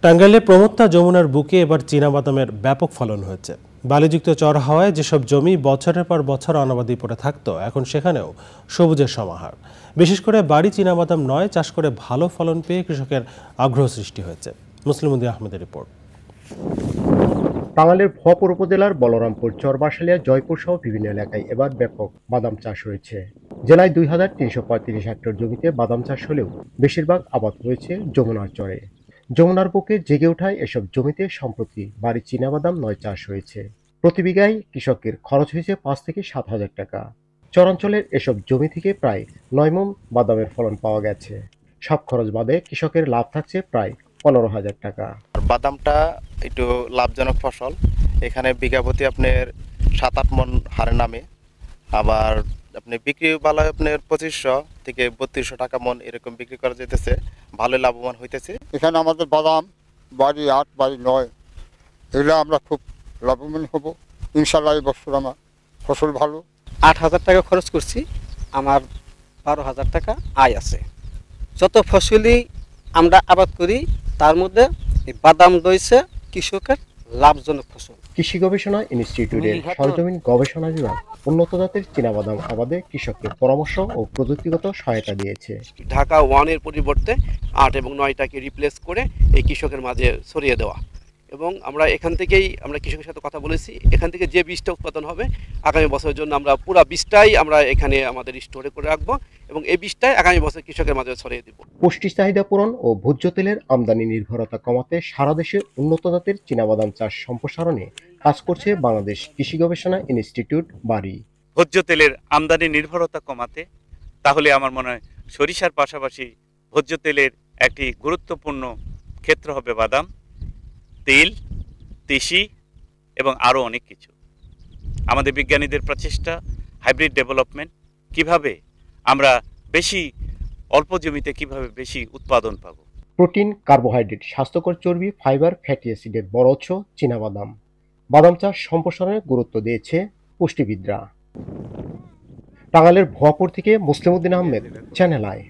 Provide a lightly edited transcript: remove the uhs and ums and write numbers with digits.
টাঙ্গাইলে প্রমত্তা যমুনার বুকে এবার চীনাবাদামের ব্যাপক ফলন হয়েছে। বালিযুক্ত চর হওয়ায় যেসব জমি বছরের পর বছর অনাবাদি পড়ে থাকতো, এখন সেখানেও সবুজের সমাহার। বিশেষ করে বাড়ি চীনাবাদাম নয়, চাষ করে ভালো ফলন পেয়ে কৃষকের আগ্রহ সৃষ্টি হয়েছে। মুসলিম উদ্দিন আহমেদের রিপোর্ট। টাঙ্গাইলের ভুয়াপুর উপজেলার বলরামপুর, চরবাসালিয়া, জয়পুর সহ বিভিন্ন এলাকায় এবার ব্যাপক বাদাম চাষ হয়েছে। জেলায় 2335 হেক্টর জমিতে বাদাম চাষ হলেও বেশিরভাগ আবাদ হয়েছে যমুনার চরে। যমুনার বুকে জেগে ওঠায় এসব জমিতে সম্প্রতি বাড়ি চীনাবাদাম নয় চাষ হয়েছে। প্রতি বিঘায় কৃষকের খরচ হয়েছে 5 থেকে 7 হাজার টাকা। চরাঞ্চলের এসব জমি থেকে প্রায় 9 মণ বাদামের ফলন পাওয়া গেছে। সব খরচ বাদে কৃষকের লাভ থাকছে প্রায় 15,000 টাকা। বাদামটা একটু লাভজনক ফসল। এখানে বিঘা প্রতি আপনার 7-8 মণ হারে নামে। আবার আপনি বিক্রি ভালো, আপনার 2500 থেকে 3200 টাকা মণ এরকম বিক্রি করা যেতেছে, ভালো লাভবান হইতেছে। এখানে আমাদের বাদাম বাড়ি 8 বাড়ি 9, এগুলো আমরা খুব লাভবান হব ইনশাল্লাহ। এই বছর আমার ফসল ভালো। 8,000 টাকা খরচ করছি, আমার 12,000 টাকা আয় আছে। যত ফসলই আমরা আবাদ করি তার মধ্যে বাদাম রয়েছে কৃষকের লাভজনক ফসল। কৃষি গবেষণা ইনস্টিটিউটের সরজমিন গবেষণা বিভাগ উন্নত জাতের চীনাবাদাম আবাদে কৃষককে পরামর্শ ও প্রযুক্তিগত সহায়তা দিয়েছে। ঢাকা 1-এর পরিবর্তে 8 এবং 9টাকে রিপ্লেস করে এই কৃষকের মাঝে ছড়িয়ে দেওয়া। এবং আমরা এখান থেকেই আমরা কৃষকের সাথে কথা বলেছি, এখান থেকে যে বীজটা উৎপাদন হবে আগামী বছরের জন্য আমরা পুরো বীজটাই আমরা এখানে আমাদের স্টোরে করে রাখবো এবং এই বীজটাই আগামী বছর কৃষকের মাঝে ছড়িয়ে দিব। পুষ্টি চাহিদা পূরণ ও ভোজ্য তেলের আমদানি নির্ভরতা কমাতে সারা দেশে উন্নত জাতের চীনাবাদাম চাষ সম্প্রসারণে কাজ করছে বাংলাদেশ কৃষি গবেষণা ইনস্টিটিউট বারি। ভোজ্য তেলের আমদানি নির্ভরতা কমাতে তাহলে আমার মনে হয় সরিষার পাশাপাশি ভোজ্য তেলের একটি গুরুত্বপূর্ণ ক্ষেত্র হবে বাদাম, তেল, তিসি এবং আরও অনেক কিছু। আমাদের বিজ্ঞানীদের প্রচেষ্টা, হাইব্রিড ডেভেলপমেন্ট, কিভাবে আমরা বেশি অল্প জমিতে কিভাবে বেশি উৎপাদন পাব। প্রোটিন, কার্বোহাইড্রেট, স্বাস্থ্যকর চর্বি, ফাইবার, ফ্যাটি অ্যাসিডের বড় উৎস চীনাবাদাম। বাদাম চাষ সম্প্রসারণে গুরুত্ব দিয়েছে পুষ্টিবিদরা। টাঙ্গাইলের ভুয়াপুর থেকে মুসলিম উদ্দিন আহমেদ, চ্যানেল আই।